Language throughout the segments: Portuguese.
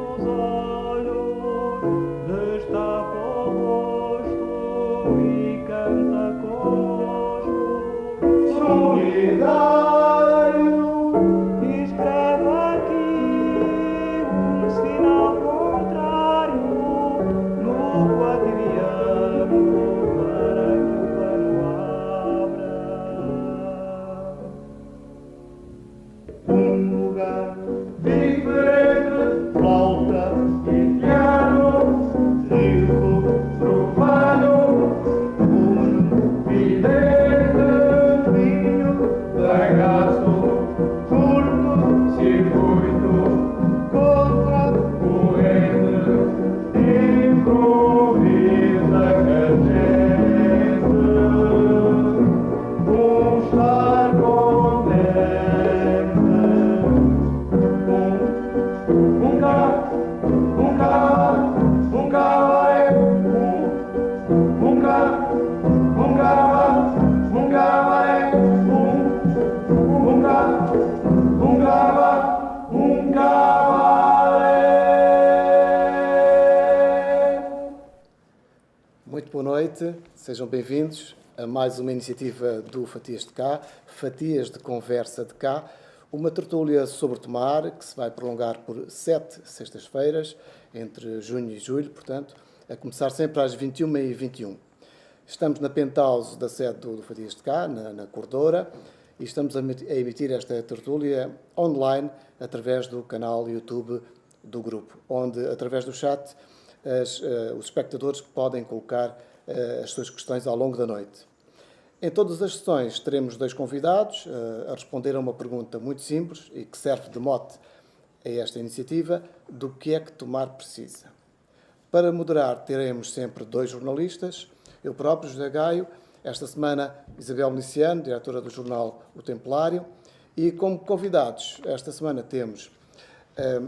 os olhos, destapa o rosto e canta conosco. Solidário, escreve aqui sinal contrário no quadriano para que o pano abra. Um lugar diferente, flauta e piano, rico, profano, vidente, vinho, bagaço, curto, circuito, contra, corrente, improvisa crescente, estar contente, um cabaré, um cabaré, um cabaré. Muito boa noite, sejam bem-vindos a mais uma iniciativa do Fatias de Cá, Fatias de Conversa de Cá, uma tertúlia sobre Tomar que se vai prolongar por 7 sextas-feiras, entre junho e julho, portanto, a começar sempre às 21h21. Estamos na penthouse da sede do Fatias de Cá, na Corredora, e estamos a emitir esta tertúlia online através do canal YouTube do grupo, onde, através do chat, os espectadores podem colocar as suas questões ao longo da noite. Em todas as sessões teremos 2 convidados a responder a uma pergunta muito simples e que serve de mote a esta iniciativa: do que é que Tomar precisa? Para moderar teremos sempre 2 jornalistas, eu próprio, José Gaio, esta semana Isabel Meliciano, diretora do jornal O Templário, e como convidados esta semana temos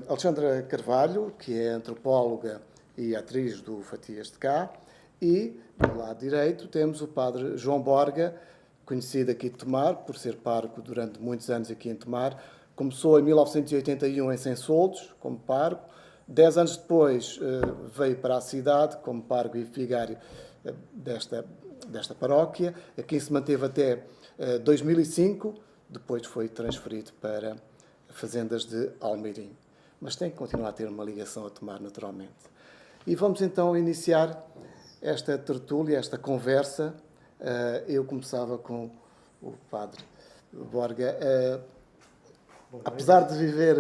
Alexandra Carvalho, que é antropóloga e atriz do Fatias de Cá, e do lado direito temos o padre João Borga, conhecido aqui de Tomar, por ser pároco durante muitos anos aqui em Tomar. Começou em 1981 em Sensoldos, como pároco. 10 anos depois veio para a cidade como pároco e vigário desta paróquia. Aqui se manteve até 2005, depois foi transferido para fazendas de Almeirim. Mas tem que continuar a ter uma ligação a Tomar, naturalmente. E vamos então iniciar esta tertúlia, esta conversa. Eu começava com o padre Borga. Apesar de viver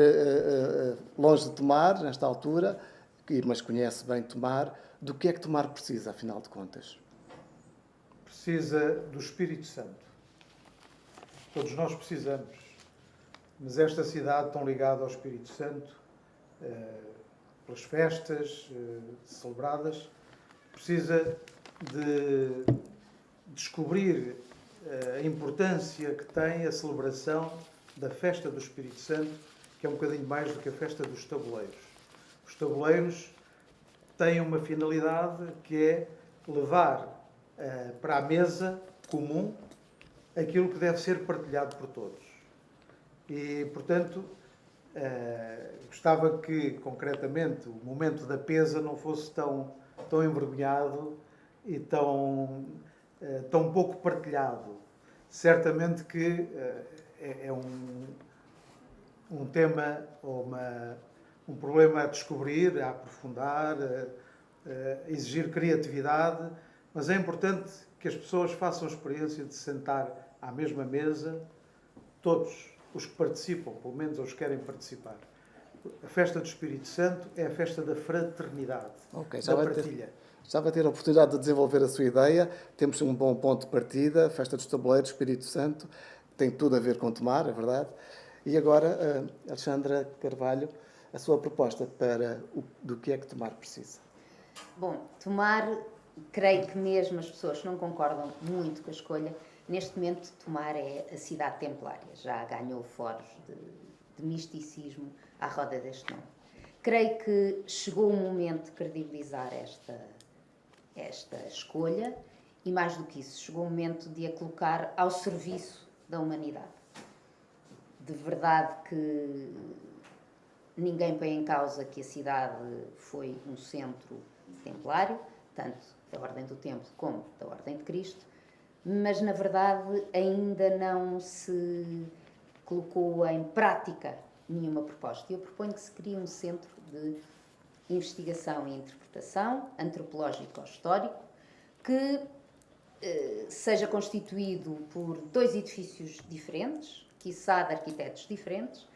longe de Tomar, nesta altura, mas conhece bem Tomar, do que é que Tomar precisa, afinal de contas? Precisa do Espírito Santo. Todos nós precisamos. Mas esta cidade, tão ligada ao Espírito Santo, pelas festas celebradas, precisa de descobrir a importância que tem a celebração da festa do Espírito Santo, que é um bocadinho mais do que a festa dos tabuleiros. Os tabuleiros têm uma finalidade que é levar para a mesa comum aquilo que deve ser partilhado por todos. E, portanto, gostava que, concretamente, o momento da pesa não fosse tão envergonhado e tão pouco partilhado. Certamente que é um tema ou um problema a descobrir, a aprofundar, a exigir criatividade, mas é importante que as pessoas façam a experiência de sentar à mesma mesa, todos os que participam, pelo menos os que querem participar. A festa do Espírito Santo é a festa da fraternidade, da partilha. Já vai ter a oportunidade de desenvolver a sua ideia. Temos um bom ponto de partida, a festa dos tabuleiros, Espírito Santo, tem tudo a ver com Tomar, é verdade. E agora, Alexandra Carvalho, a sua proposta do que é que Tomar precisa? Bom, Tomar, creio que mesmo as pessoas que não concordam muito com a escolha, neste momento Tomar é a cidade templária, já ganhou foros de misticismo à roda deste nome. Creio que chegou o momento de credibilizar esta escolha e, mais do que isso, chegou o momento de a colocar ao serviço da humanidade. De verdade que ninguém põe em causa que a cidade foi um centro templário, tanto da Ordem do Templo como da Ordem de Cristo, mas na verdade ainda não se colocou em prática nenhuma proposta. Eu proponho que se crie um centro de investigação e interpretação antropológico-histórico que seja constituído por 2 edifícios diferentes, quiçá de arquitetos diferentes,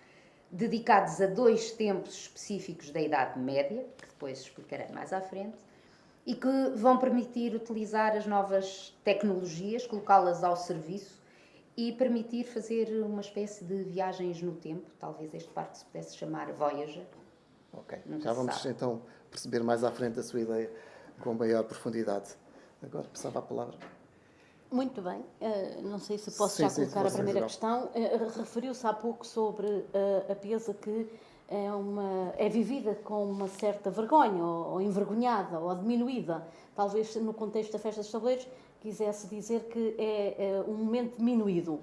dedicados a 2 tempos específicos da Idade Média, que depois explicarei mais à frente, e que vão permitir utilizar as novas tecnologias, colocá-las ao serviço e permitir fazer uma espécie de viagens no tempo. Talvez este parque se pudesse chamar Voyager. Ok, Nunca já se vamos sabe. então perceber mais à frente a sua ideia com maior profundidade. Agora passava a palavra. Muito bem. Não sei se posso Sim, já sim, colocar a força, primeira geral. questão. Referiu-se há pouco sobre a Pesa que é vivida com uma certa vergonha, ou envergonhada, ou diminuída. Talvez no contexto da Festa dos Tabuleiros quisesse dizer que é um momento diminuído.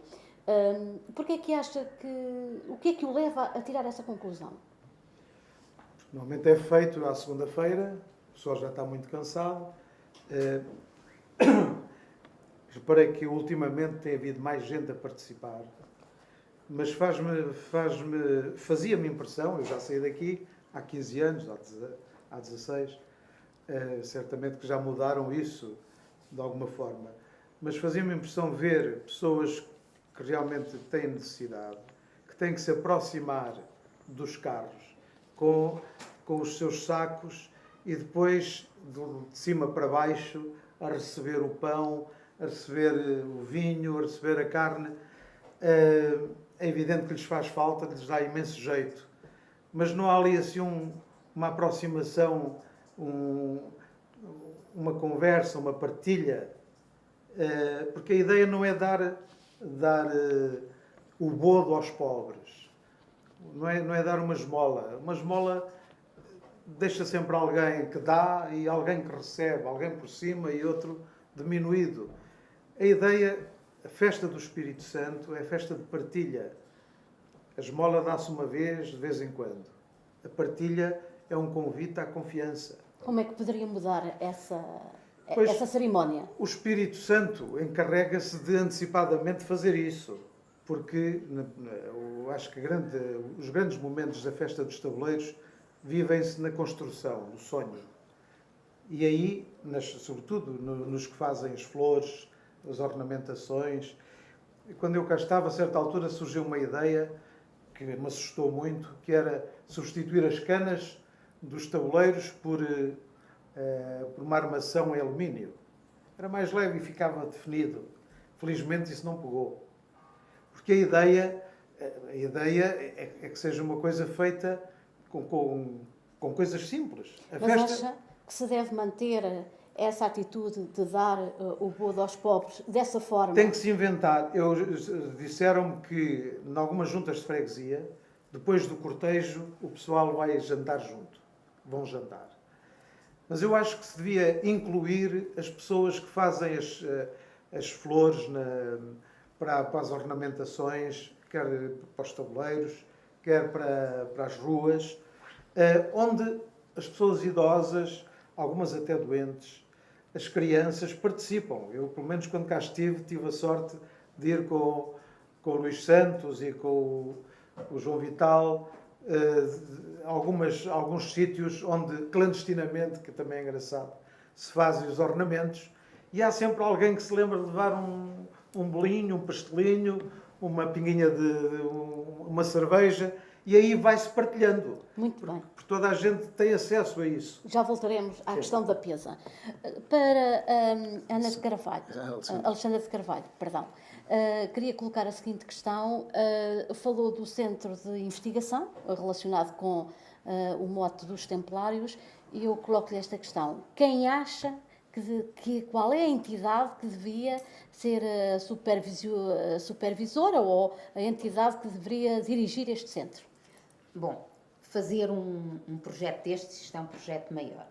Porquê é que acha que... O que é que o leva a tirar essa conclusão? Normalmente é feito à segunda-feira, o pessoal já está muito cansado. Reparei que ultimamente tem havido mais gente a participar, mas fazia-me impressão, eu já saí daqui há 15 anos, há 16, certamente que já mudaram isso de alguma forma, mas fazia-me impressão ver pessoas que realmente têm necessidade, que têm que se aproximar dos carros com os seus sacos e depois de cima para baixo a receber o pão, a receber o vinho, a receber a carne. É evidente que lhes faz falta, lhes dá imenso jeito, mas não há ali assim uma aproximação, uma conversa, uma partilha, porque a ideia não é dar o bodo aos pobres, não é dar uma esmola. Uma esmola deixa sempre alguém que dá e alguém que recebe, alguém por cima e outro diminuído. A ideia, a festa do Espírito Santo é a festa de partilha. A esmola dá-se uma vez, de vez em quando. A partilha é um convite à confiança. Como é que poderia mudar essa Pois, cerimónia? O Espírito Santo encarrega-se de antecipadamente fazer isso, porque eu acho que os grandes momentos da festa dos tabuleiros vivem-se na construção, no sonho. E aí, sobretudo nos que fazem as flores, as ornamentações. E quando eu cá estava, a certa altura surgiu uma ideia que me assustou muito, que era substituir as canas dos tabuleiros por uma armação em alumínio. Era mais leve e ficava definido. Felizmente isso não pegou. Porque a ideia é que seja uma coisa feita com coisas simples. Mas acha que se deve manter essa atitude de dar o bodo aos pobres dessa forma? Tem que se inventar. Disseram-me que, em algumas juntas de freguesia, depois do cortejo, o pessoal vai jantar junto. Vão jantar. Mas eu acho que se devia incluir as pessoas que fazem as flores para as ornamentações, quer para os tabuleiros, quer para as ruas, onde as pessoas idosas, algumas até doentes, as crianças participam. Eu, pelo menos, quando cá estive, tive a sorte de ir com o Luís Santos e com o João Vital, alguns sítios onde, clandestinamente, que também é engraçado, se fazem os ornamentos, e há sempre alguém que se lembra de levar um bolinho, um pastelinho, uma pinguinha uma cerveja, e aí vai-se partilhando. Muito bem. Porque toda a gente tem acesso a isso. Já voltaremos à questão da Pesa. Para Ana de Carvalho, Alexandra de Carvalho, perdão, queria colocar a seguinte questão. Falou do centro de investigação relacionado com o mote dos Templários e eu coloco-lhe esta questão. Quem acha qual é a entidade que devia ser a supervisora ou a entidade que deveria dirigir este centro? Bom, fazer um projeto destes, isto é um projeto maior.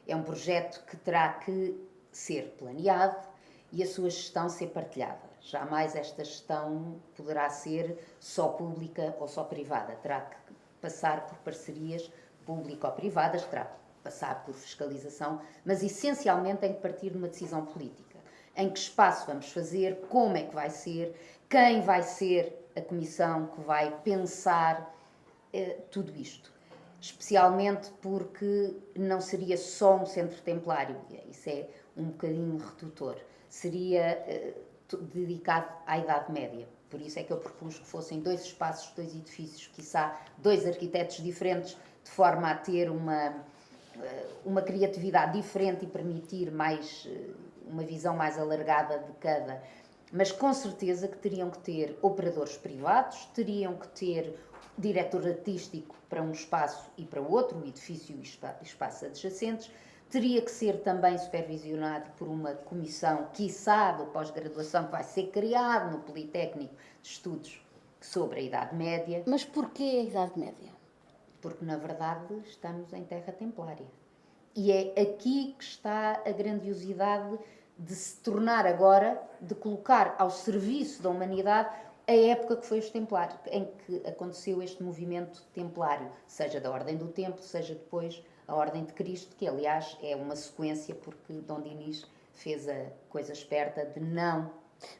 É um projeto que terá que ser planeado e a sua gestão ser partilhada. Jamais esta gestão poderá ser só pública ou só privada. Terá que passar por parcerias público-privadas, terá que passar por fiscalização, mas essencialmente tem que partir de uma decisão política. Em que espaço vamos fazer, como é que vai ser, quem vai ser a comissão que vai pensar tudo isto. Especialmente porque não seria só um centro templário, isso é um bocadinho redutor, seria dedicado à Idade Média. Por isso é que eu propus que fossem 2 espaços, 2 edifícios, quiçá 2 arquitetos diferentes, de forma a ter uma criatividade diferente e permitir uma visão mais alargada de cada. Mas com certeza que teriam que ter operadores privados, teriam que ter diretor artístico para um espaço e para outro, o edifício e espaços adjacentes. Teria que ser também supervisionado por uma comissão, quiçá, de pós-graduação, que vai ser criada no Politécnico de Estudos sobre a Idade Média. Mas porquê a Idade Média? Porque, na verdade, estamos em terra templária. E é aqui que está a grandiosidade de se tornar agora, de colocar ao serviço da humanidade a época que foi os templários, em que aconteceu este movimento templário, seja da Ordem do Templo, seja depois a Ordem de Cristo, que aliás é uma sequência, porque Dom Dinis fez a coisa esperta de não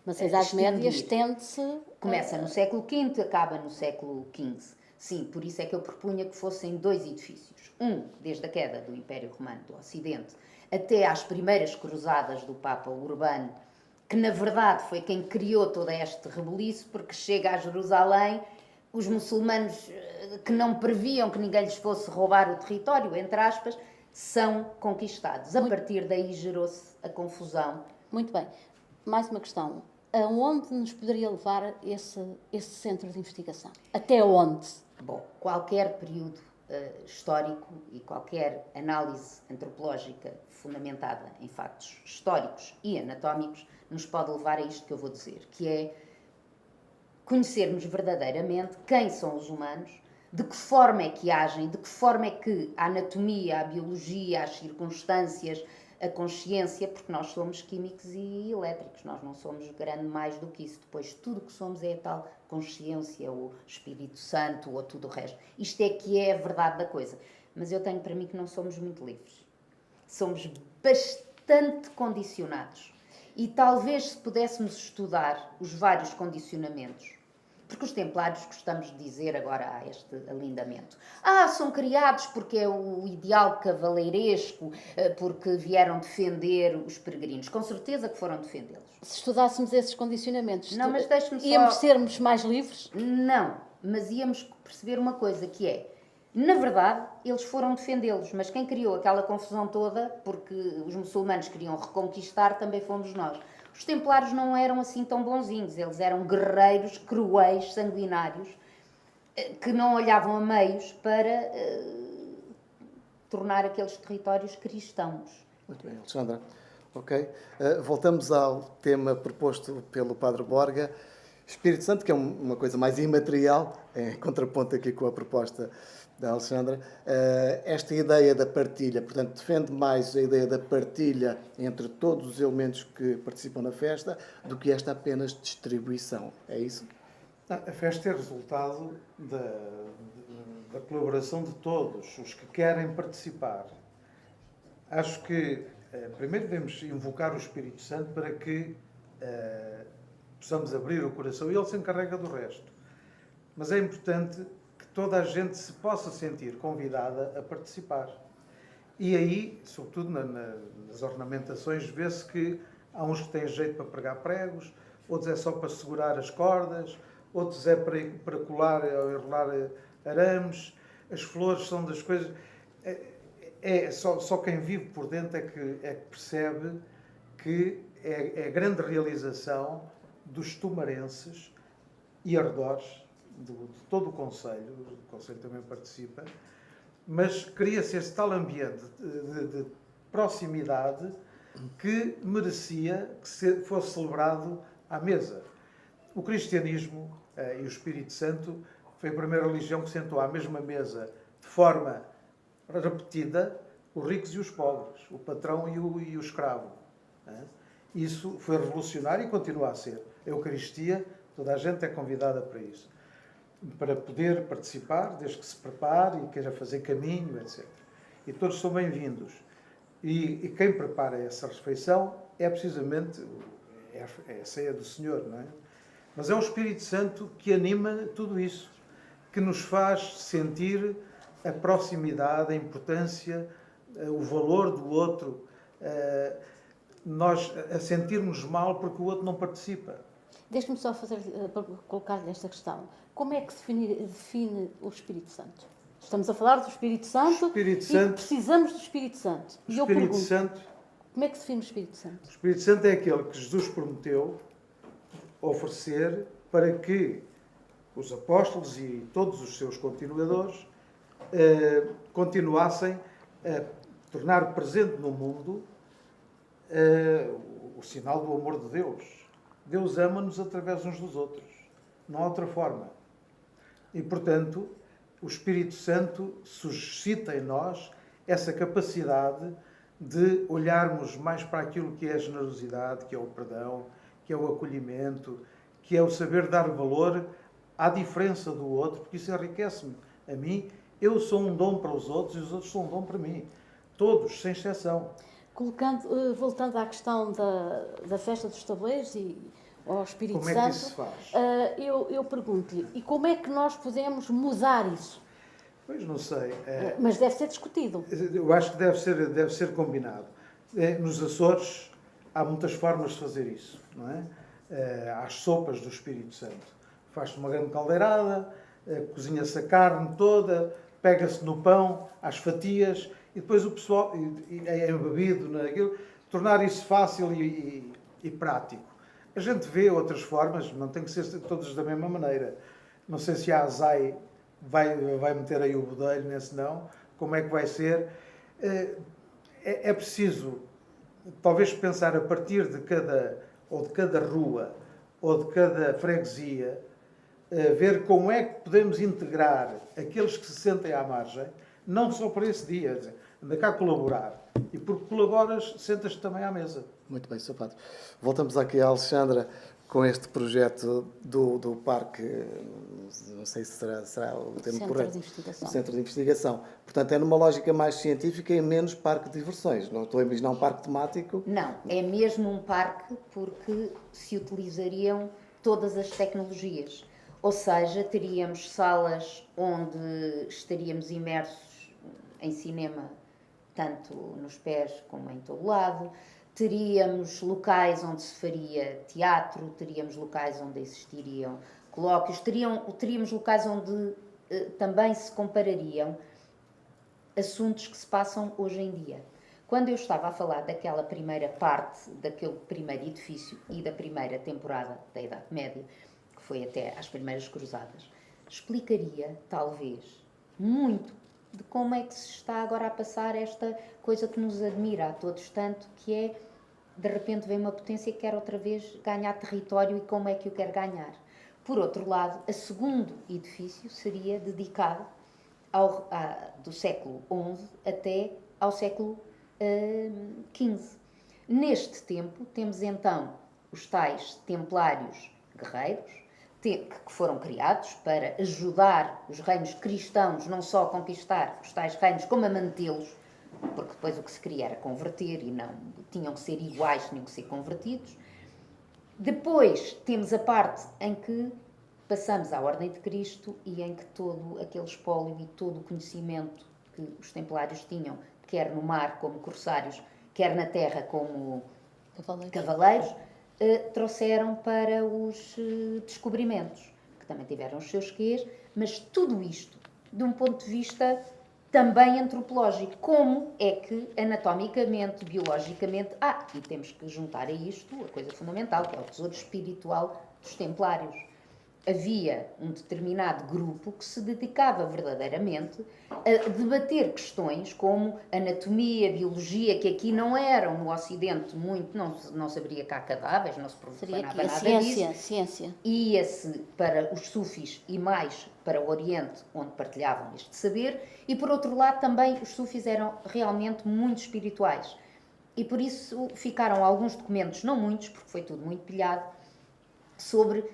Mas a Idade Média extinguir. estende-se... Começa no século V, acaba no século XV. Sim, por isso é que eu propunha que fossem 2 edifícios. Um, desde a queda do Império Romano do Ocidente, até às primeiras cruzadas do Papa Urbano, que na verdade foi quem criou todo este rebuliço, porque chega a Jerusalém, os muçulmanos que não previam que ninguém lhes fosse roubar o território, entre aspas, são conquistados. A partir daí gerou-se a confusão. Muito bem. Mais uma questão. Aonde nos poderia levar esse centro de investigação? Até onde? Bom, qualquer período histórico e qualquer análise antropológica fundamentada em factos históricos e anatómicos nos pode levar a isto que eu vou dizer, que é conhecermos verdadeiramente quem são os humanos, de que forma é que agem, de que forma é que a anatomia, a biologia, as circunstâncias, a consciência, porque nós somos químicos e elétricos, nós não somos grande mais do que isso. Depois, tudo o que somos é a tal consciência, o Espírito Santo ou tudo o resto. Isto é que é a verdade da coisa. Mas eu tenho para mim que não somos muito livres. Somos bastante condicionados. E talvez se pudéssemos estudar os vários condicionamentos, porque os templários, gostamos de dizer agora, há este alindamento. São criados porque é o ideal cavaleiresco, porque vieram defender os peregrinos. Com certeza que foram defendê-los. Se estudássemos esses condicionamentos, Não, mas deixe-me só... íamos sermos mais livres? Não, mas íamos perceber uma coisa, que é, na verdade, eles foram defendê-los, mas quem criou aquela confusão toda, porque os muçulmanos queriam reconquistar, também fomos nós. Os templários não eram assim tão bonzinhos, eles eram guerreiros, cruéis, sanguinários, que não olhavam a meios para tornar aqueles territórios cristãos. Muito bem, Alexandra. Ok. Voltamos ao tema proposto pelo Padre Borga, Espírito Santo, que é uma coisa mais imaterial, em contraponto aqui com a proposta da Alexandra. Esta ideia da partilha, portanto, defende mais a ideia da partilha entre todos os elementos que participam na festa do que esta apenas distribuição. É isso? A festa é resultado da colaboração de todos os que querem participar. Acho que primeiro devemos invocar o Espírito Santo para que possamos abrir o coração e ele se encarrega do resto. Mas é importante que toda a gente se possa sentir convidada a participar. E aí, sobretudo nas ornamentações, vê-se que há uns que têm jeito para pregar pregos, outros é só para segurar as cordas, outros é para colar ou enrolar arames. As flores são das coisas... Só quem vive por dentro é que percebe que é a grande realização dos tumarenses e arredores, de todo o Conselho também participa, mas cria-se esse tal ambiente de proximidade que merecia que fosse celebrado à mesa. O cristianismo e o Espírito Santo foi a primeira religião que sentou à mesma mesa de forma repetida os ricos e os pobres, o patrão e o escravo. Isso foi revolucionário e continua a ser. A Eucaristia, toda a gente é convidada para isso. para poder participar, desde que se prepare e queira fazer caminho, etc. E todos são bem-vindos. E quem prepara essa refeição é precisamente a ceia do Senhor, não é? Mas é o Espírito Santo que anima tudo isso, que nos faz sentir a proximidade, a importância, o valor do outro, nós a sentirmos mal porque o outro não participa. Deixe-me só colocar-lhe esta questão. Como é que se define o Espírito Santo? Estamos a falar do Espírito Santo, Espírito e Santo, precisamos do Espírito Santo. o E eu Espírito pergunto, Santo, como é que se define o Espírito Santo? o Espírito Santo é aquele que Jesus prometeu oferecer para que os apóstolos e todos os seus continuadores continuassem a tornar presente no mundo o sinal do amor de Deus. Deus ama-nos através uns dos outros. Não há outra forma. E, portanto, o Espírito Santo suscita em nós essa capacidade de olharmos mais para aquilo que é a generosidade, que é o perdão, que é o acolhimento, que é o saber dar valor à diferença do outro, porque isso enriquece-me a mim. Eu sou um dom para os outros e os outros são um dom para mim. Todos, sem exceção. Voltando à questão da festa dos tabuleiros e ao Espírito Como é Santo, que isso se faz? Eu pergunto-lhe, e como é que nós podemos mudar isso? Pois não sei. Mas deve ser discutido. Eu acho que deve ser combinado. Nos Açores há muitas formas de fazer isso, não é? Há as sopas do Espírito Santo. Faz-se uma grande caldeirada, cozinha-se a carne toda, pega-se no pão, às fatias, e depois o pessoal é embebido naquilo, tornar isso fácil e prático. A gente vê outras formas, não tem que ser todas da mesma maneira. Não sei se a ASAI vai meter aí o bodelho nesse não, como é que vai ser. É preciso, talvez, pensar a partir de cada rua, ou de cada freguesia, ver como é que podemos integrar aqueles que se sentem à margem, não só para esse dia, anda cá colaborar. E porque colaboras, sentas-te também à mesa. Muito bem, Sr. Padre. Voltamos aqui à Alexandra com este projeto do parque, não sei se será o termo Centro correto. de Investigação. Centro de Investigação. Portanto, é numa lógica mais científica e menos parque de diversões. Não estou a imaginar um parque temático. Não, é mesmo um parque porque se utilizariam todas as tecnologias. Ou seja, teríamos salas onde estaríamos imersos em cinema, tanto nos pés como em todo lado. Teríamos locais onde se faria teatro, teríamos locais onde existiriam colóquios, teríamos locais onde também se comparariam assuntos que se passam hoje em dia. Quando eu estava a falar daquela primeira parte, daquele primeiro edifício e da primeira temporada da Idade Média, que foi até às primeiras cruzadas, explicaria, talvez, muito de como é que se está agora a passar esta coisa que nos admira a todos tanto, que é, de repente, vem uma potência que quer outra vez ganhar território e como é que o quer ganhar. Por outro lado, o segundo edifício seria dedicado do século XI até ao século XV. Neste tempo, temos então os tais templários guerreiros, que foram criados para ajudar os reinos cristãos não só a conquistar os tais reinos, como a mantê-los, porque depois o que se queria era converter e não tinham que ser iguais, tinham que ser convertidos. Depois temos a parte em que passamos à Ordem de Cristo e em que todo aquele espólio e todo o conhecimento que os templários tinham, quer no mar como corsários, quer na terra como cavaleiros, trouxeram para os descobrimentos, que também tiveram os seus quês, mas tudo isto de um ponto de vista também antropológico. Como é que anatomicamente, biologicamente, e temos que juntar a isto a coisa fundamental, que é o tesouro espiritual dos templários. Havia um determinado grupo que se dedicava verdadeiramente a debater questões como anatomia, biologia, que aqui não eram no Ocidente muito, não se abria cá cadáveres, não se profanava nada disso. Ciência. Ia-se para os sufis e mais para o Oriente, onde partilhavam este saber, e por outro lado também os sufis eram realmente muito espirituais. E por isso ficaram alguns documentos, não muitos, porque foi tudo muito pilhado, sobre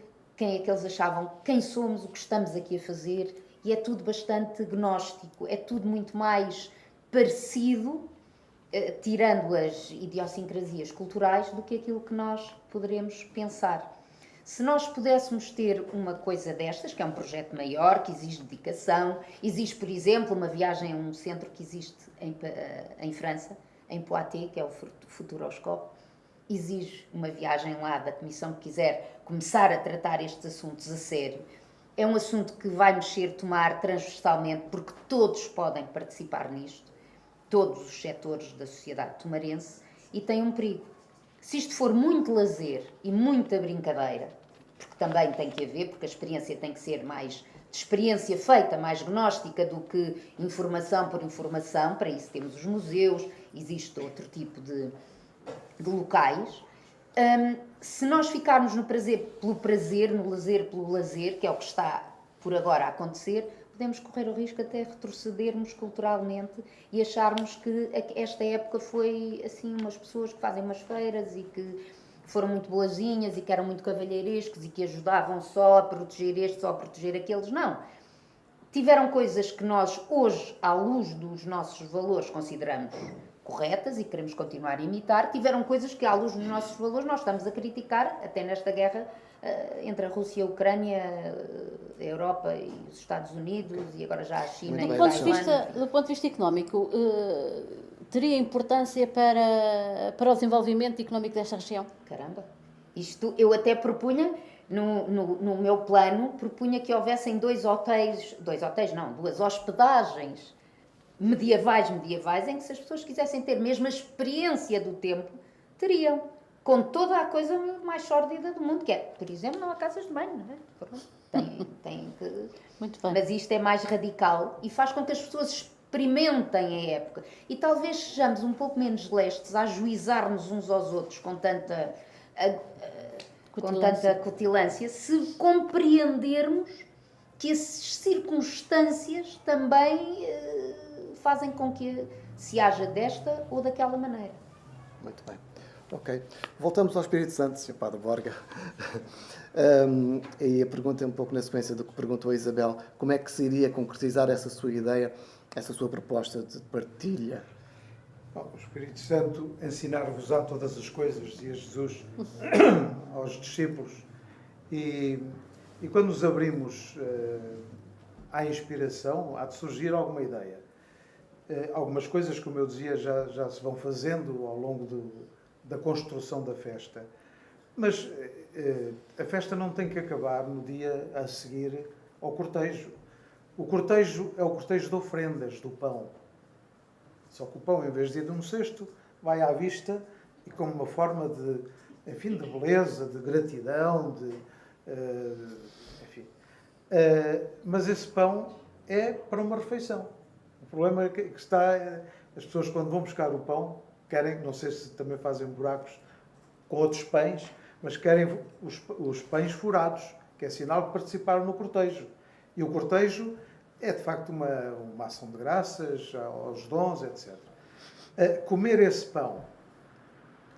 quem é que eles achavam, quem somos, o que estamos aqui a fazer, e é tudo bastante gnóstico, é tudo muito mais parecido, tirando as idiosincrasias culturais, do que aquilo que nós poderemos pensar. Se nós pudéssemos ter uma coisa destas, que é um projeto maior, que exige dedicação, existe, por exemplo, uma viagem a um centro que existe em França, em Poitiers, que é o Futuroscope, exige uma viagem lá da Comissão que quiser começar a tratar estes assuntos a sério. É um assunto que vai mexer, tomar transversalmente, porque todos podem participar nisto, todos os setores da sociedade tomarense, e tem um perigo. Se isto for muito lazer e muita brincadeira, porque também tem que haver, porque a experiência tem que ser mais de experiência feita, mais gnóstica do que informação por informação, para isso temos os museus, existe outro tipo de locais. Se nós ficarmos no prazer pelo prazer, no lazer pelo lazer, que é o que está por agora a acontecer, podemos correr o risco até retrocedermos culturalmente e acharmos que esta época foi assim, umas pessoas que fazem umas feiras e que foram muito boazinhas e que eram muito cavalheirescos e que ajudavam só a proteger estes ou a proteger aqueles. Não. Tiveram coisas que nós hoje, à luz dos nossos valores, consideramos corretas e queremos continuar a imitar. Tiveram coisas que, à luz dos nossos valores, nós estamos a criticar, até nesta guerra entre a Rússia e a Ucrânia, a Europa e os Estados Unidos, e agora já a China e Do a ponto de Taiwan. vista, do ponto de vista económico, teria importância para o desenvolvimento económico desta região? Caramba! Isto eu até propunha, no meu plano, propunha que houvessem duas hospedagens medievais, em que se as pessoas quisessem ter mesmo a experiência do tempo, teriam. Com toda a coisa mais sórdida do mundo, que é, por exemplo, não há casas de banho, não é? Pronto, tem que... Muito bem. Mas isto é mais radical e faz com que as pessoas experimentem a época. E talvez sejamos um pouco menos lestes a ajuizar-nos uns aos outros com tanta cutilância, se compreendermos que as circunstâncias também fazem com que se haja desta ou daquela maneira. Muito bem. Ok. Voltamos ao Espírito Santo, Sr. Padre Borga. E a pergunta é um pouco na sequência do que perguntou a Isabel. Como é que se iria concretizar essa sua ideia, essa sua proposta de partilha? Bom, o Espírito Santo ensinar-vos-á todas as coisas, dizia Jesus aos discípulos. E quando nos abrimos à inspiração, há de surgir alguma ideia. Algumas coisas, como eu dizia, já se vão fazendo ao longo da construção da festa. Mas a festa não tem que acabar no dia a seguir ao cortejo. O cortejo é o cortejo de ofrendas, do pão. Só que o pão, em vez de ir num cesto, vai à vista e como uma forma de beleza, de gratidão, mas esse pão é para uma refeição. O problema é que está... As pessoas, quando vão buscar o pão, querem, não sei se também fazem buracos com outros pães, mas querem os pães furados, que é sinal que participaram no cortejo. E o cortejo é, de facto, uma ação de graças aos dons, etc. Comer esse pão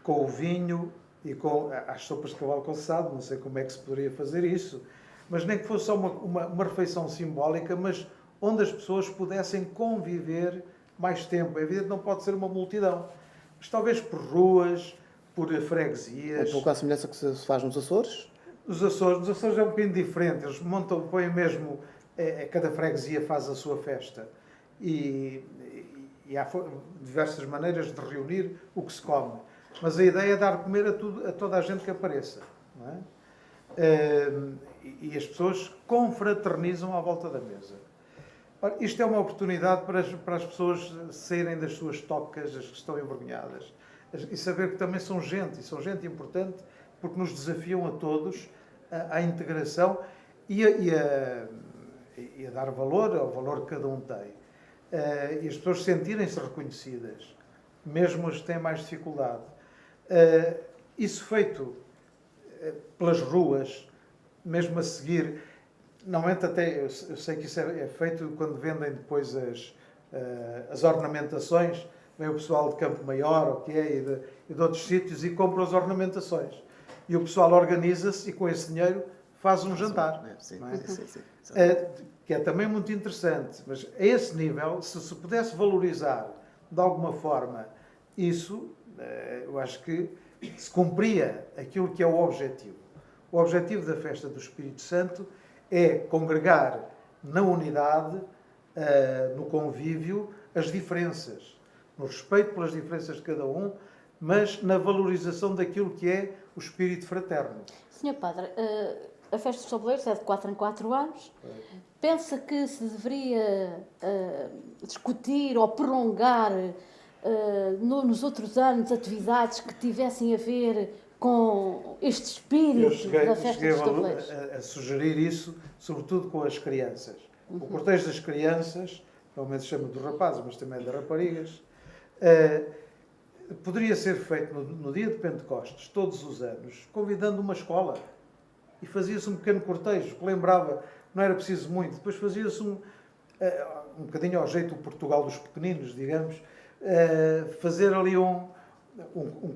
com o vinho e com as sopas de cavalo calçado, não sei como é que se poderia fazer isso, mas nem que fosse só uma refeição simbólica, mas onde as pessoas pudessem conviver mais tempo. É evidente que não pode ser uma multidão, mas talvez por ruas, por freguesias. Um pouco à semelhança que se faz nos Açores? Nos Açores é um bocadinho diferente. Eles põem mesmo... cada freguesia faz a sua festa. E há diversas maneiras de reunir o que se come. Mas a ideia é dar de comer a toda a gente que apareça. Não é? E as pessoas confraternizam à volta da mesa. Ora, isto é uma oportunidade para as pessoas saírem das suas tocas, as que estão envergonhadas, e saber que também são gente, e são gente importante, porque nos desafiam a todos à integração e a dar valor ao valor que cada um tem. E as pessoas sentirem-se reconhecidas, mesmo as que têm mais dificuldade. Isso feito pelas ruas, mesmo a seguir, normalmente até, eu sei que isso é feito quando vendem depois as ornamentações, vem o pessoal de Campo Maior, o que é, e de outros sítios, e compra as ornamentações. E o pessoal organiza-se e com esse dinheiro faz um jantar. Sim, não é? sim. Que é também muito interessante, mas a esse nível, se se pudesse valorizar de alguma forma isso, eu acho que se cumpria aquilo que é o objetivo. O objetivo da festa do Espírito Santo é congregar na unidade, no convívio, as diferenças, no respeito pelas diferenças de cada um, mas na valorização daquilo que é o espírito fraterno. Senhor Padre, a festa dos tabuleiros é de 4 em 4 anos. Pensa que se deveria discutir ou prolongar nos outros anos atividades que tivessem a ver com este espírito da festa dos tabuleiros? A sugerir isso, sobretudo com as crianças. O cortejo das crianças, normalmente se chama dos rapazes, mas também das raparigas, poderia ser feito no dia de Pentecostes, todos os anos, convidando uma escola. E fazia-se um pequeno cortejo, que lembrava, não era preciso muito, depois fazia-se um bocadinho ao jeito do Portugal dos pequeninos, digamos, fazer ali um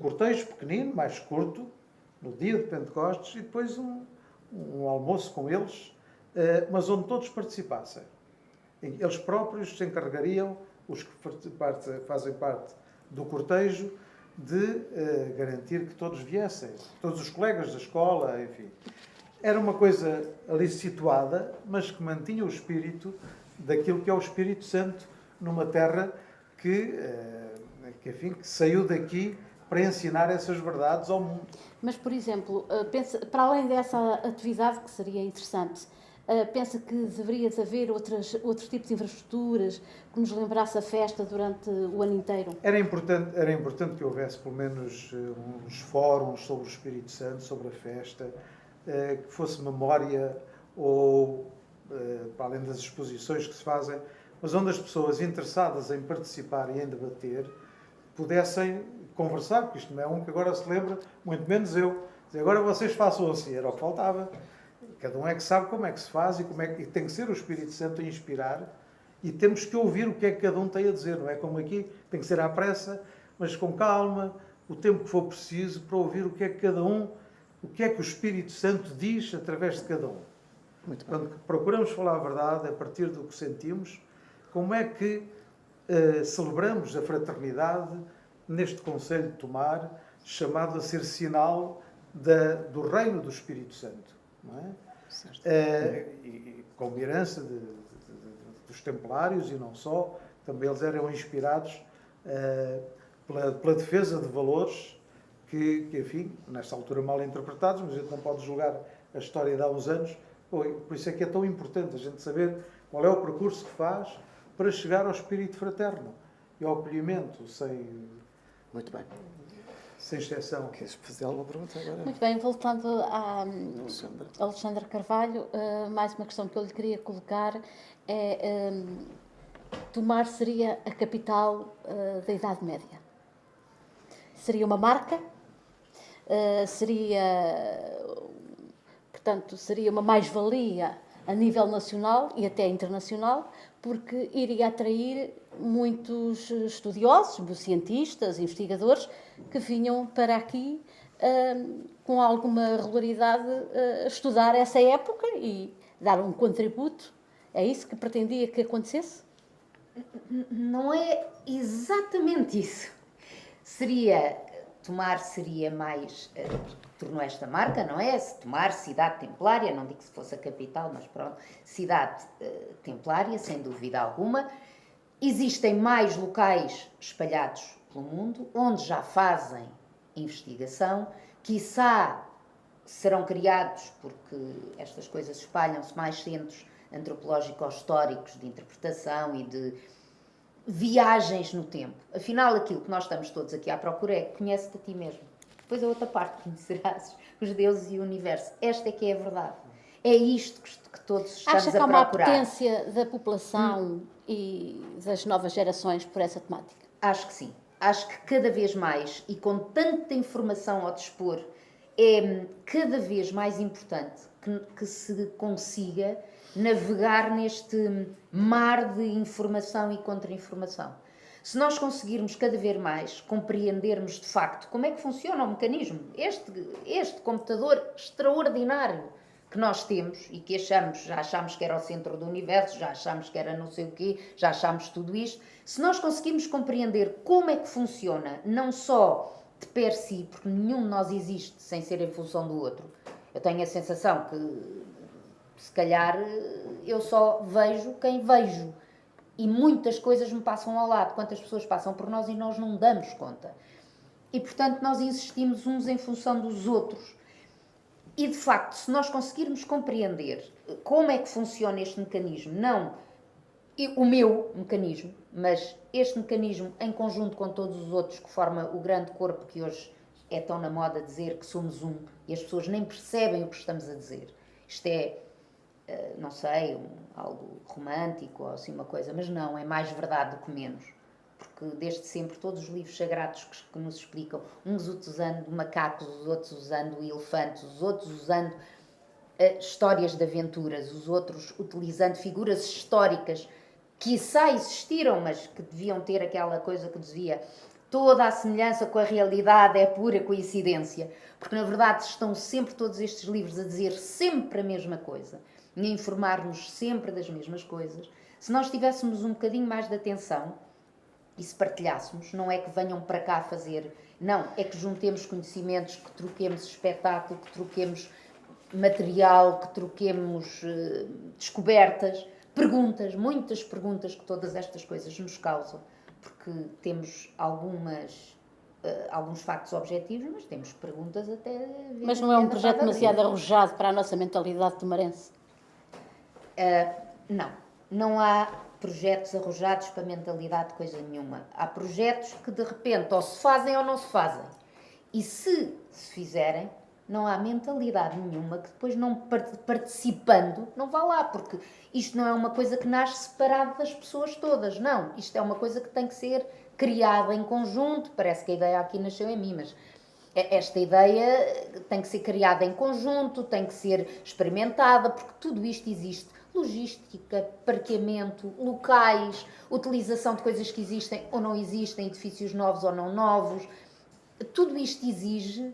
cortejo pequenino, mais curto, no dia de Pentecostes, e depois um almoço com eles, mas onde todos participassem. Eles próprios se encarregariam, os que fazem parte do cortejo, de garantir que todos viessem, todos os colegas da escola, enfim. Era uma coisa ali situada, mas que mantinha o espírito daquilo que é o Espírito Santo numa terra que saiu daqui para ensinar essas verdades ao mundo. Mas, por exemplo, para além dessa atividade, que seria interessante, pensa que deveria haver outros tipos de infraestruturas que nos lembrasse a festa durante o ano inteiro? Era importante que houvesse pelo menos uns fóruns sobre o Espírito Santo, sobre a festa, que fosse memória ou, para além das exposições que se fazem, mas onde as pessoas interessadas em participar e em debater pudessem conversar, porque isto não é um que agora se lembra, muito menos eu. Agora vocês façam assim, era o que faltava. Cada um é que sabe como é que se faz e tem que ser o Espírito Santo a inspirar, e temos que ouvir o que é que cada um tem a dizer, não é como aqui, tem que ser à pressa, mas com calma, o tempo que for preciso para ouvir o que é que cada um, o que é que o Espírito Santo diz através de cada um. Muito bem. Quando procuramos falar a verdade a partir do que sentimos, como é que celebramos a fraternidade neste Conselho de Tomar, chamado a ser sinal do reino do Espírito Santo, não é? E como herança dos templários, e não só, também eles eram inspirados pela defesa de valores que, enfim, nesta altura mal interpretados, mas a gente não pode julgar a história de há uns anos. Por isso é que é tão importante a gente saber qual é o percurso que faz para chegar ao espírito fraterno e ao acolhimento Muito bem. sem exceção. Queres fazer alguma pergunta agora? Muito bem, voltando a Alexandre. Alexandre Carvalho, mais uma questão que eu lhe queria colocar é: Tomar seria a capital da Idade Média? Seria uma marca? Portanto, seria uma mais-valia a nível nacional e até internacional, porque iria atrair muitos estudiosos, cientistas, investigadores, que vinham para aqui com alguma regularidade estudar essa época e dar um contributo. É isso que pretendia que acontecesse? Não é exatamente isso. Tomar seria mais, tornou esta marca, não é? Tomar, cidade templária, não digo que se fosse a capital, mas pronto, cidade templária, sem dúvida alguma. Existem mais locais espalhados pelo mundo, onde já fazem investigação, quiçá serão criados, porque estas coisas espalham-se, mais centros antropológico-históricos de interpretação e de viagens no tempo. Afinal, aquilo que nós estamos todos aqui à procura é: conhece-te a ti mesmo. Depois a outra parte, conhecerás os deuses e o universo. Esta é que é a verdade. É isto que todos estamos a procurar. Acha que há uma apetência da população e das novas gerações por essa temática? Acho que sim. Acho que cada vez mais, e com tanta informação ao dispor, é cada vez mais importante que se consiga navegar neste mar de informação e contra-informação. Se nós conseguirmos cada vez mais compreendermos de facto como é que funciona o mecanismo, este computador extraordinário que nós temos e que já achamos que era o centro do universo, já achamos que era não sei o quê, já achamos tudo isto. Se nós conseguirmos compreender como é que funciona, não só de per si, porque nenhum de nós existe sem ser em função do outro. Eu tenho a sensação que, se calhar, eu só vejo quem vejo. E muitas coisas me passam ao lado. Quantas pessoas passam por nós e nós não damos conta. E, portanto, nós insistimos uns em função dos outros. E, de facto, se nós conseguirmos compreender como é que funciona este mecanismo, não o meu mecanismo, mas este mecanismo em conjunto com todos os outros que forma o grande corpo que hoje é tão na moda dizer que somos um e as pessoas nem percebem o que estamos a dizer. Isto é, não sei, algo romântico ou assim uma coisa, mas não, é mais verdade do que menos. Porque desde sempre todos os livros sagrados que nos explicam, uns usando macacos, os outros usando elefantes, os outros usando histórias de aventuras, os outros utilizando figuras históricas que quiçá existiram, mas que deviam ter aquela coisa que dizia toda a semelhança com a realidade é pura coincidência. Porque na verdade estão sempre todos estes livros a dizer sempre a mesma coisa e a informar-nos sempre das mesmas coisas. Se nós tivéssemos um bocadinho mais de atenção e se partilhássemos, não é que venham para cá fazer, não, é que juntemos conhecimentos, que troquemos espetáculo, que troquemos material, que troquemos descobertas, perguntas, muitas perguntas que todas estas coisas nos causam, porque temos alguns factos objetivos, mas temos perguntas até... Mas não é um projeto demasiado arrojado para a nossa mentalidade tomarense? Não há projetos arrojados para a mentalidade de coisa nenhuma. Há projetos que de repente ou se fazem ou não se fazem. E se fizerem, não há mentalidade nenhuma que depois não participando não vá lá, porque isto não é uma coisa que nasce separado das pessoas todas, não. Isto é uma coisa que tem que ser criada em conjunto. Parece que a ideia aqui nasceu em mim, mas esta ideia tem que ser criada em conjunto, tem que ser experimentada, porque tudo isto existe. Logística, parqueamento, locais, utilização de coisas que existem ou não existem, edifícios novos ou não novos. Tudo isto exige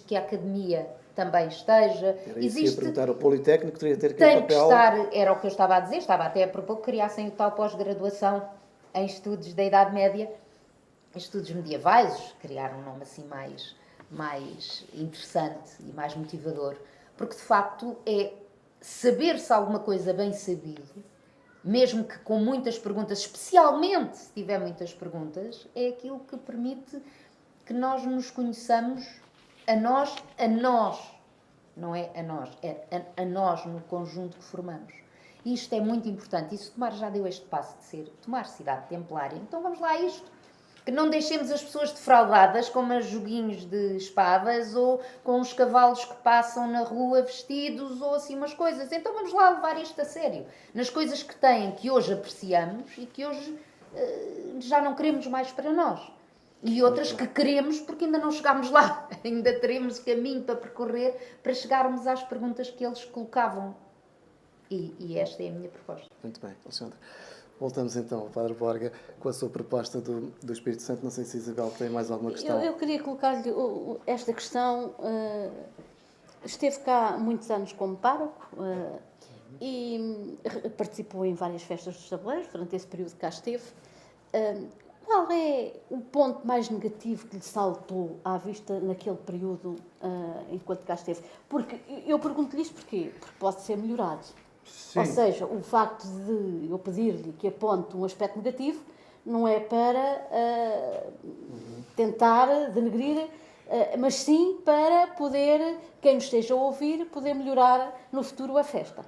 que a academia também esteja. Era isso que ia perguntar, o Politécnico teria de ter aqui Tem papel... que estar, era o que eu estava a dizer, estava até a propor que criassem o tal pós-graduação em estudos da Idade Média, estudos medievais, criar um nome assim mais interessante e mais motivador, porque de facto é saber-se alguma coisa bem sabido, mesmo que com muitas perguntas, especialmente se tiver muitas perguntas, é aquilo que permite que nós nos conheçamos a nós, não é a nós, é a nós no conjunto que formamos. E isto é muito importante. E se o Tomar já deu este passo de ser Tomar cidade templária, então vamos lá a isto. Que não deixemos as pessoas defraudadas com umas joguinhos de espadas ou com os cavalos que passam na rua vestidos ou assim umas coisas. Então vamos lá levar isto a sério. Nas coisas que têm, que hoje apreciamos e que hoje já não queremos mais para nós. E outras que queremos porque ainda não chegámos lá. Ainda teremos caminho para percorrer para chegarmos às perguntas que eles colocavam. E esta é a minha proposta. Muito bem, Alexandre. Voltamos então ao Padre Borga com a sua proposta do Espírito Santo. Não sei se Isabel tem mais alguma questão. Eu queria colocar-lhe esta questão. Esteve cá muitos anos como pároco e participou em várias festas dos tabuleiros durante esse período que cá esteve. Qual é o ponto mais negativo que lhe saltou à vista naquele período enquanto cá esteve? Porque eu pergunto-lhe isto porquê? Porque pode ser melhorado. Sim. Ou seja, o facto de eu pedir-lhe que aponte um aspecto negativo não é para tentar denegrir, mas sim para poder, quem nos esteja a ouvir, poder melhorar no futuro a festa.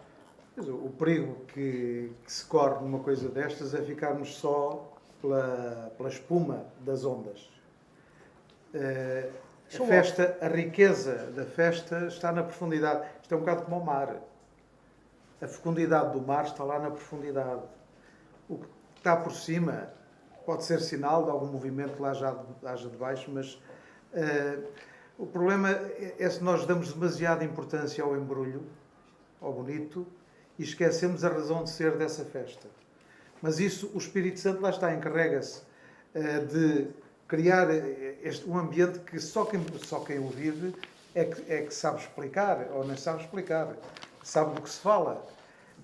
O perigo que se corre numa coisa destas é ficarmos só pela espuma das ondas. A riqueza da festa está na profundidade. Isto é um bocado como o mar. A fecundidade do mar está lá na profundidade. O que está por cima pode ser sinal de algum movimento que lá já haja de baixo, mas o problema é se nós damos demasiada importância ao embrulho, ao bonito, e esquecemos a razão de ser dessa festa. Mas isso, o Espírito Santo lá está, encarrega-se de criar um ambiente que só quem o vive é que sabe explicar, ou nem sabe explicar, sabe do que se fala.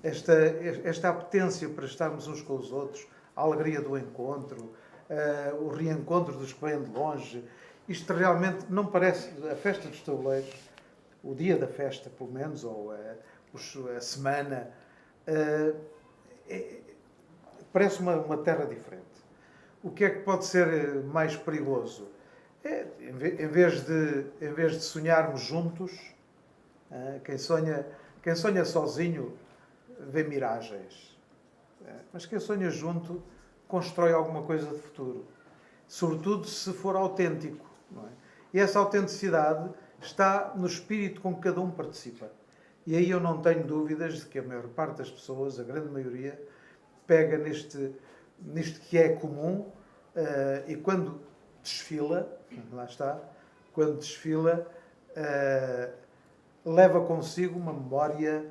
Esta apetência para estarmos uns com os outros, a alegria do encontro, o reencontro dos que vêm de longe, isto realmente não parece, a festa dos tabuleiros, o dia da festa, pelo menos, ou a semana, parece uma terra diferente. O que é que pode ser mais perigoso? Em vez de sonharmos juntos, quem sonha sozinho vê miragens. Mas quem sonha junto constrói alguma coisa de futuro. Sobretudo se for autêntico. Não é? E essa autenticidade está no espírito com que cada um participa. E aí eu não tenho dúvidas de que a maior parte das pessoas, a grande maioria, pega nisto que é comum e quando desfila, lá está, quando desfila, leva consigo uma memória,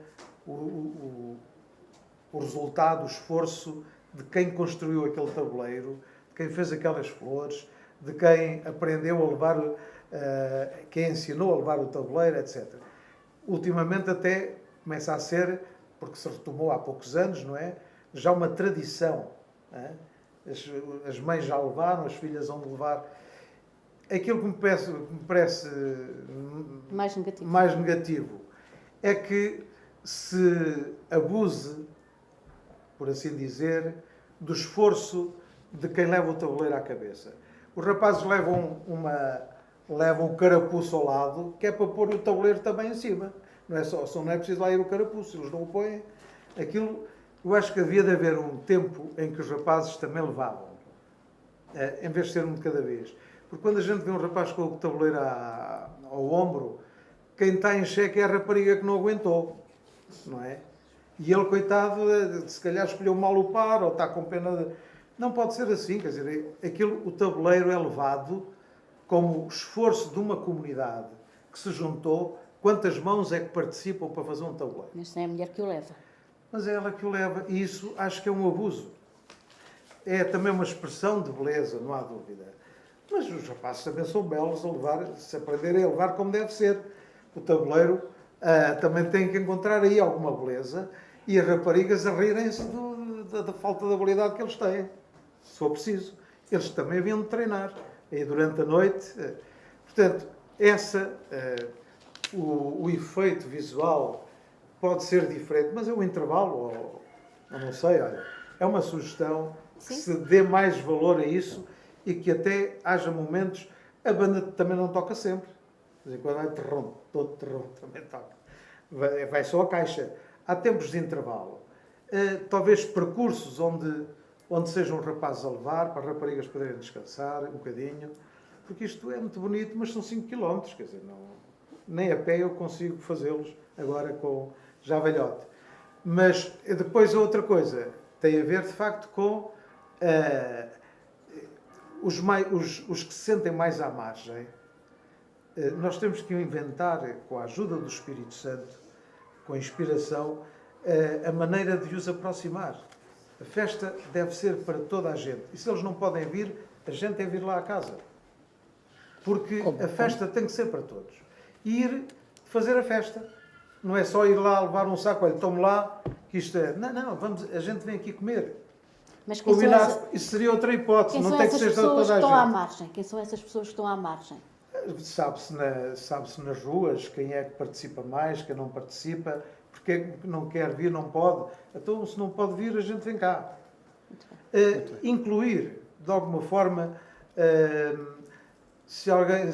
o resultado, o esforço de quem construiu aquele tabuleiro, de quem fez aquelas flores, de quem aprendeu a levar, quem ensinou a levar o tabuleiro, etc. Ultimamente até começa a ser, porque se retomou há poucos anos, não é? Já uma tradição. As mães já levaram, as filhas vão levar. Aquilo que me parece mais negativo é que se abuse, por assim dizer, do esforço de quem leva o tabuleiro à cabeça. Os rapazes levam um carapuço ao lado, que é para pôr o tabuleiro também em cima. Não é preciso lá ir o carapuço, eles não o põem. Aquilo, eu acho que havia de haver um tempo em que os rapazes também levavam, em vez de ser um de cada vez. Porque quando a gente vê um rapaz com o tabuleiro ao ombro, quem está em xeque é a rapariga que não aguentou, não é? E ele, coitado, se calhar escolheu mal o par, ou está com pena de... Não pode ser assim, quer dizer, o tabuleiro é levado como esforço de uma comunidade que se juntou. Quantas mãos é que participam para fazer um tabuleiro? Mas não é a mulher que o leva. Mas é ela que o leva, e isso acho que é um abuso. É também uma expressão de beleza, não há dúvida. Mas os rapazes também são belos a levar, se aprenderem a levar como deve ser. O tabuleiro também tem que encontrar aí alguma beleza, e as raparigas a rirem-se da falta de habilidade que eles têm, se for preciso. Eles também haviam de treinar, aí durante a noite. Portanto, o efeito visual pode ser diferente, mas é um intervalo, ou não sei, olha, é uma sugestão que se dê mais valor a isso e que até haja momentos. A banda também não toca sempre. De vez em quando é todo terror também toca. Vai só a caixa. Há tempos de intervalo. Talvez percursos onde sejam rapazes a levar, para as raparigas poderem descansar um bocadinho, porque isto é muito bonito, mas são 5 km, quer dizer, nem a pé eu consigo fazê-los agora com já velhote. Mas depois a outra coisa tem a ver, de facto, com os que se sentem mais à margem. Nós temos que inventar, com a ajuda do Espírito Santo, com a inspiração, a maneira de os aproximar. A festa deve ser para toda a gente. E se eles não podem vir, a gente é vir lá à casa. Porque a festa tem que ser para todos. E ir fazer a festa. Não é só ir lá levar um saco, olha, tome lá, que isto é... Não, a gente vem aqui comer. Mas Isso seria outra hipótese. Quem não são tem que essas ser pessoas toda que a estão à gente. margem? Quem são essas pessoas que estão à margem? Sabe-se nas ruas quem é que participa mais, quem não participa, porque é que não quer vir, não pode. Então, se não pode vir, a gente vem cá. Incluir, de alguma forma, se alguém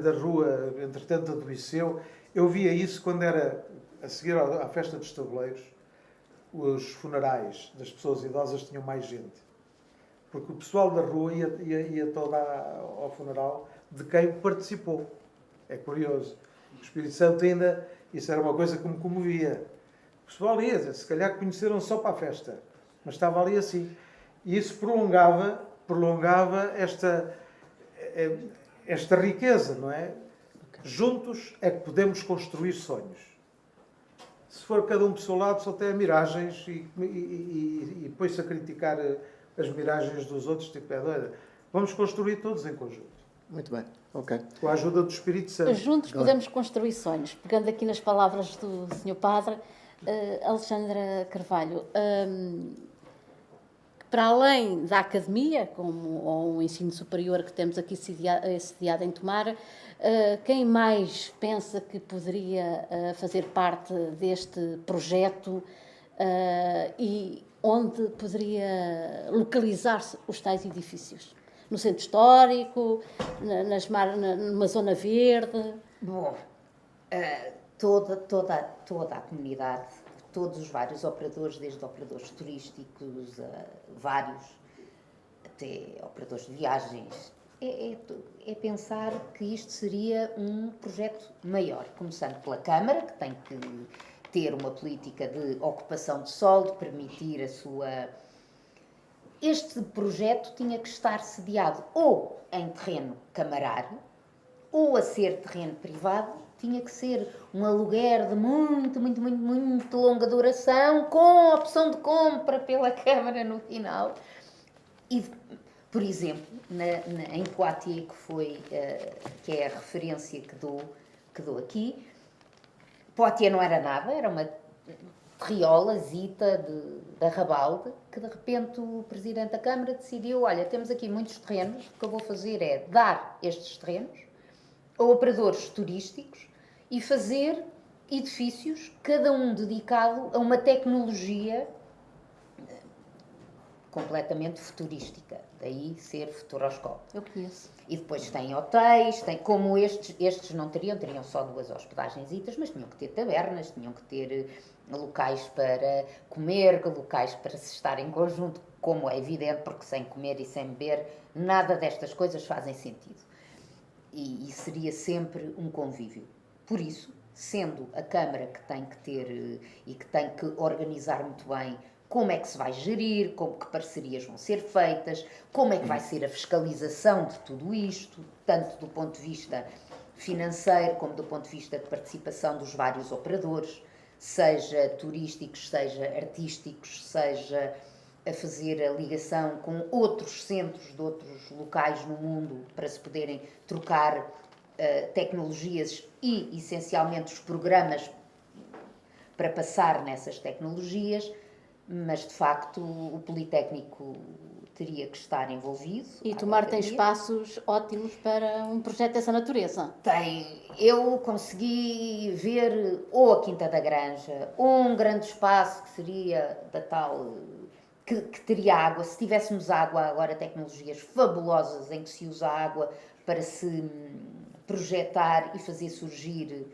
da rua, entretanto, adoeceu, eu via isso quando era a seguir à festa dos tabuleiros, os funerais das pessoas idosas tinham mais gente. Porque o pessoal da rua ia todo ao funeral de quem participou. É curioso. O Espírito Santo ainda, isso era uma coisa que me comovia. O pessoal ia, se calhar conheceram só para a festa, mas estava ali assim. E isso prolongava esta riqueza, não é? Juntos é que podemos construir sonhos. Se for cada um para o seu lado, só tem miragens e põe-se a criticar as miragens dos outros, tipo, é doida. Vamos construir todos em conjunto. Muito bem, ok. Com a ajuda do Espírito Santo. Juntos podemos construir sonhos. Pegando aqui nas palavras do Sr. Padre, Alexandra Carvalho, para além da academia, como ou o ensino superior que temos aqui sediado em Tomar, quem mais pensa que poderia fazer parte deste projeto e onde poderia localizar-se os tais edifícios? No centro histórico, numa zona verde? Bom, toda a comunidade, todos os vários operadores, desde operadores turísticos a vários, até operadores de viagens, é pensar que isto seria um projeto maior, começando pela Câmara, que tem que ter uma política de ocupação de solo, de permitir a sua... Este projeto tinha que estar sediado ou em terreno camarário, ou a ser terreno privado, tinha que ser um aluguer de muito longa duração, com opção de compra pela Câmara no final. E, por exemplo, em Poitiers, que é a referência que dou aqui, Poitiers não era nada, era uma terriolazita de Arrabalde, que de repente o Presidente da Câmara decidiu, olha, temos aqui muitos terrenos, o que eu vou fazer é dar estes terrenos a operadores turísticos e fazer edifícios, cada um dedicado a uma tecnologia completamente futurística, daí ser Futuroscope. Eu conheço. E depois tem hotéis, como estes não teriam só 2 hospedagensitas, mas tinham que ter tabernas, tinham que ter locais para comer, locais para se estar em conjunto, como é evidente, porque sem comer e sem beber, nada destas coisas fazem sentido. E seria sempre um convívio. Por isso, sendo a Câmara que tem que ter e que tem que organizar muito bem como é que se vai gerir, que parcerias vão ser feitas, como é que vai ser a fiscalização de tudo isto, tanto do ponto de vista financeiro como do ponto de vista de participação dos vários operadores, seja turísticos, seja artísticos, seja a fazer a ligação com outros centros de outros locais no mundo para se poderem trocar tecnologias e, essencialmente, os programas para passar nessas tecnologias, mas, de facto, o Politécnico teria que estar envolvido. E Tomar tem espaços ótimos para um projeto dessa natureza? Tem. Eu consegui ver ou a Quinta da Granja, ou um grande espaço que seria da tal... Que teria água. Se tivéssemos água, agora tecnologias fabulosas em que se usa água para se projetar e fazer surgir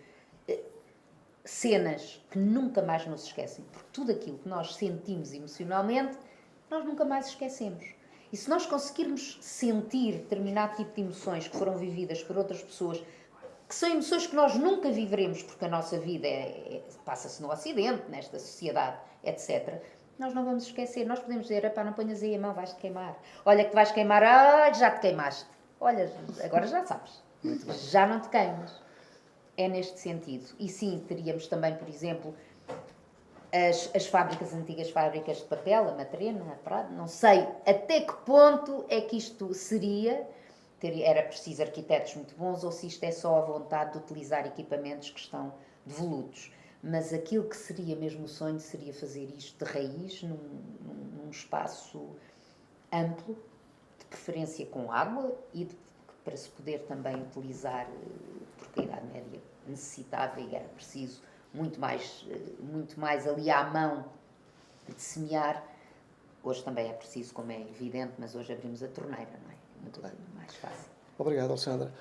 cenas que nunca mais nos esquecem, porque tudo aquilo que nós sentimos emocionalmente, nós nunca mais esquecemos. E se nós conseguirmos sentir determinado tipo de emoções que foram vividas por outras pessoas, que são emoções que nós nunca viveremos, porque a nossa vida passa-se no Ocidente, nesta sociedade, etc., nós não vamos esquecer. Nós podemos dizer, epá, não ponhas aí a mão, vais-te queimar. Olha que te vais queimar, já te queimaste. Olha, agora já sabes. Já não te queimas. É neste sentido. E sim, teríamos também, por exemplo, as fábricas, antigas fábricas de papel, a Matrena, a Prado, não sei até que ponto é que isto seria, era preciso arquitetos muito bons, ou se isto é só a vontade de utilizar equipamentos que estão devolutos. Mas aquilo que seria mesmo o sonho seria fazer isto de raiz, num espaço amplo, de preferência com água e para se poder também utilizar, porque a Idade Média necessitava e era preciso muito mais ali à mão de semear. Hoje também é preciso, como é evidente, mas hoje abrimos a torneira, não é? É muito mais fácil. Obrigado, Alexandra.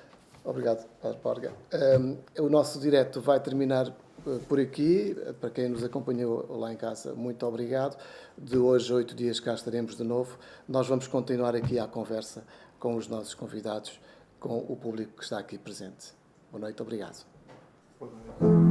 Obrigado, Padre Porga. O nosso direto vai terminar por aqui. Para quem nos acompanhou lá em casa, muito obrigado. De hoje, 8 dias, cá estaremos de novo. Nós vamos continuar aqui à conversa com os nossos convidados, com o público que está aqui presente. Boa noite, obrigado. Boa noite.